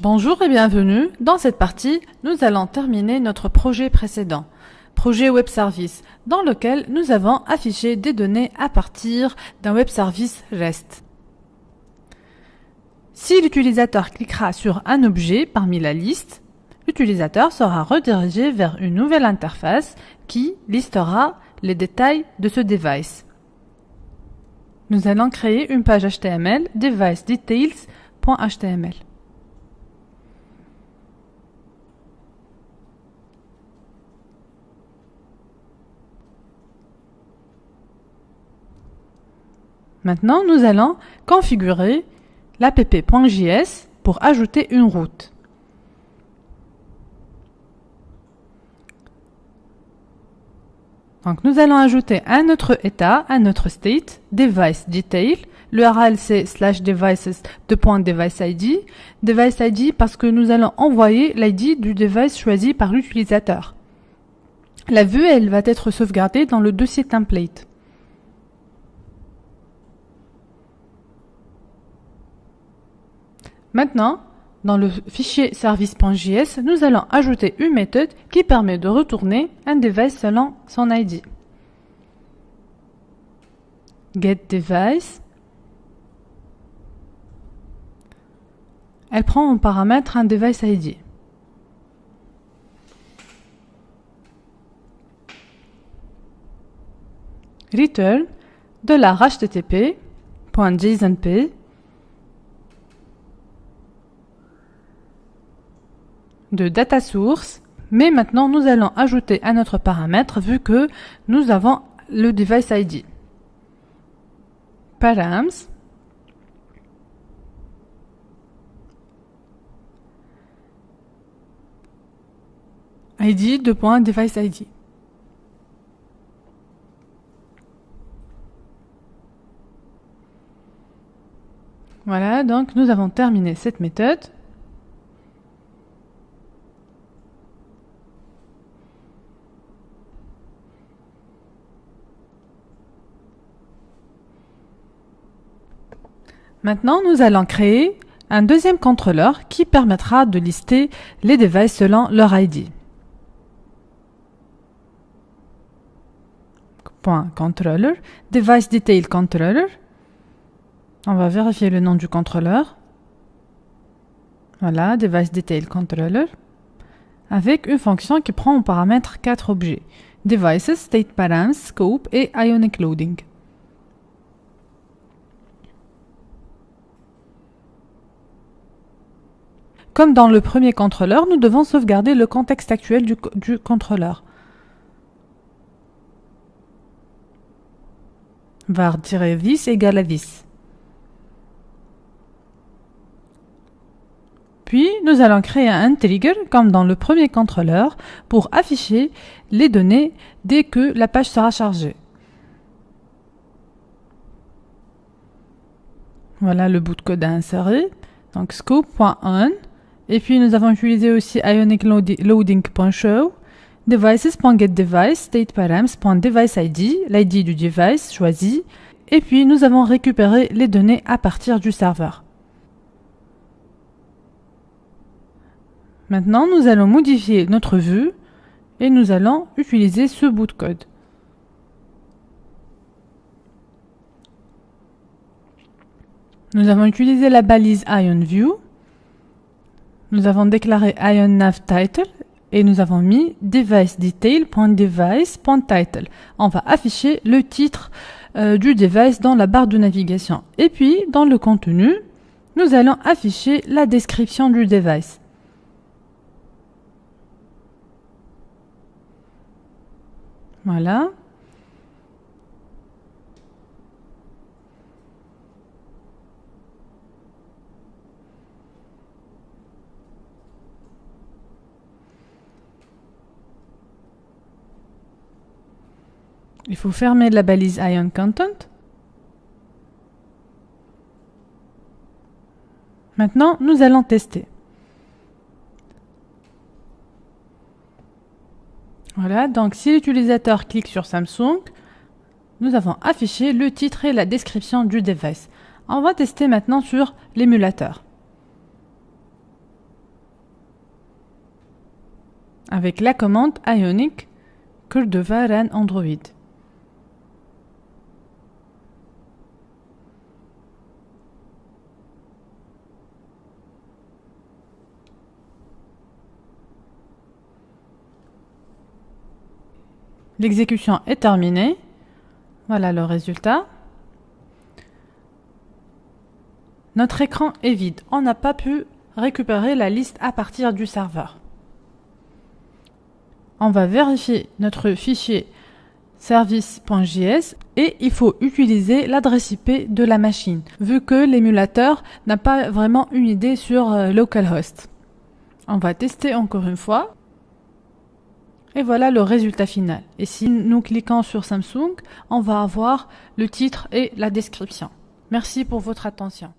Bonjour et bienvenue. Dans cette partie, nous allons terminer notre projet précédent, projet web service, dans lequel nous avons affiché des données à partir d'un web service REST. Si l'utilisateur cliquera sur un objet parmi la liste, l'utilisateur sera redirigé vers une nouvelle interface qui listera les détails de ce device. Nous allons créer une page HTML device-details.html. Maintenant, nous allons configurer l'app.js pour ajouter une route. Donc, nous allons ajouter un autre état, un autre state, device detail. L'URL c'est /devices2.deviceID. Device ID parce que nous allons envoyer l'ID du device choisi par l'utilisateur. La vue, elle va être sauvegardée dans le dossier template. Maintenant, dans le fichier service.js, nous allons ajouter une méthode qui permet de retourner un device selon son ID. GetDevice. Elle prend en paramètre un device ID. Return $http.jsonp de data source, mais maintenant nous allons ajouter un autre paramètre vu que nous avons le device ID. Params ID device ID. Voilà, donc nous avons terminé cette méthode. Maintenant, nous allons créer un deuxième contrôleur qui permettra de lister les devices selon leur ID. .controller, device detail controller. On va vérifier le nom du contrôleur. Voilà, device detail controller. Avec une fonction qui prend en paramètre 4 objets. Devices, state params, scope et ionic loading. Comme dans le premier contrôleur, nous devons sauvegarder le contexte actuel du contrôleur. var-this égale à this. Puis, nous allons créer un trigger, comme dans le premier contrôleur, pour afficher les données dès que la page sera chargée. Voilà le bout de code à insérer. Donc, scope.on. Et puis, nous avons utilisé aussi ionicloading.show, devices.getDevice, stateparams.deviceID, l'ID du device choisi. Et puis, nous avons récupéré les données à partir du serveur. Maintenant, nous allons modifier notre vue et nous allons utiliser ce bout de code. Nous avons utilisé la balise IonView. Nous avons déclaré IonNavTitle et nous avons mis deviceDetail.device.title. On va afficher le titre du device dans la barre de navigation. Et puis, dans le contenu, nous allons afficher la description du device. Voilà. Il faut fermer la balise IonContent. Maintenant, nous allons tester. Voilà, donc si l'utilisateur clique sur Samsung, nous avons affiché le titre et la description du device. On va tester maintenant sur l'émulateur. avec la commande Ionic Kurdevaran Android. L'exécution est terminée. Voilà le résultat. Notre écran est vide. On n'a pas pu récupérer la liste à partir du serveur. On va vérifier notre fichier service.js et il faut utiliser l'adresse IP de la machine, vu que l'émulateur n'a pas vraiment une idée sur localhost. On va tester encore une fois. Et voilà le résultat final. Et si nous cliquons sur Samsung, on va avoir le titre et la description. Merci pour votre attention.